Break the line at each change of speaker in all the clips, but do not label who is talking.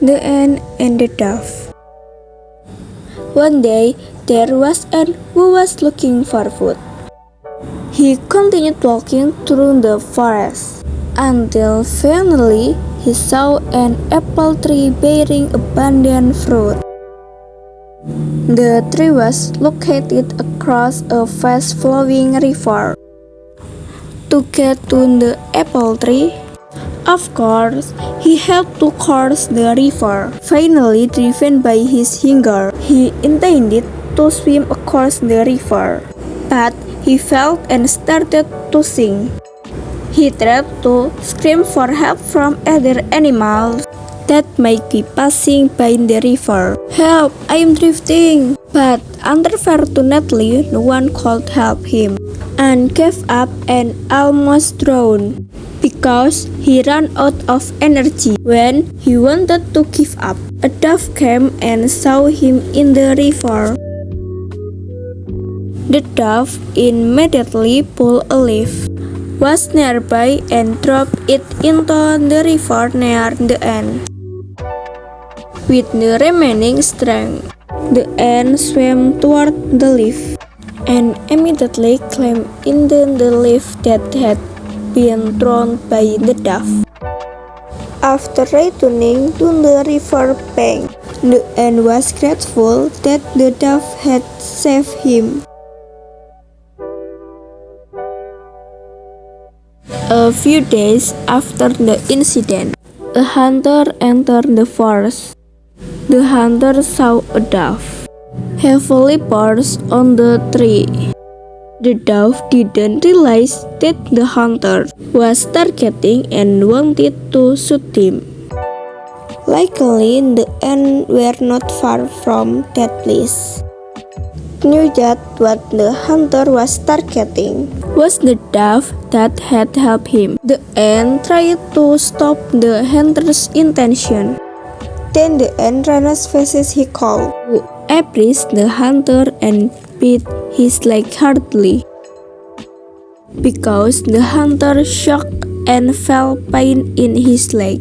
The Ant and the Dove. One day, there was an ant who was looking for food. He continued walking through the forest until finally he saw an apple tree bearing abundant fruit. The tree was located across a fast-flowing river. To get to the apple tree, of course, he had to cross the river. Finally, driven by his hunger, he intended to swim across the river, but he fell and started to sink. He tried to scream for help from other animals that might be passing by the river. "Help, I am drifting!" But unfortunately, no one could help him, and gave up and almost drowned because he ran out of energy. When he wanted to give up, a dove came and saw him in the river. The dove immediately pulled a leaf, was nearby, and dropped it into the river near the ant. With the remaining strength, the ant swam toward the leaf and immediately climbed into the leaf that had been thrown by the dove. After returning to the river bank, the ant was grateful that the dove had saved him. A few days after the incident, a hunter entered the forest. The hunter saw a dove heavily perched on the tree. The dove didn't realize that the hunter was targeting and wanted to shoot him. Luckily, the ant were not far from that place. Knew that what the hunter was targeting was the dove that had helped him. The ant tried to stop the hunter's intention. Then the ant ran as fast as he could, approached the hunter and bit his leg hardly. Because the hunter shocked and felt pain in his leg,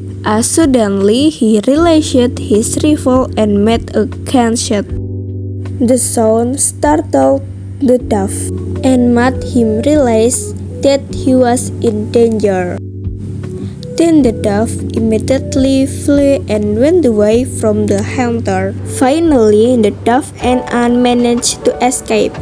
suddenly he realized his rifle and made a gunshot. The sound startled the dove and made him realize that he was in danger. Then the dove immediately flew and went away from the hunter. Finally, the dove and ant managed to escape.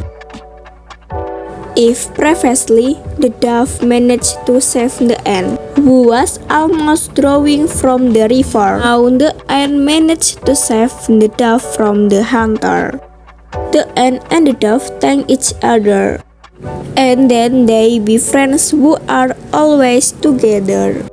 If previously the dove managed to save the ant, who was almost drowning from the river, now the ant managed to save the dove from the hunter. The ant and the dove thank each other, and then they be friends who are always together.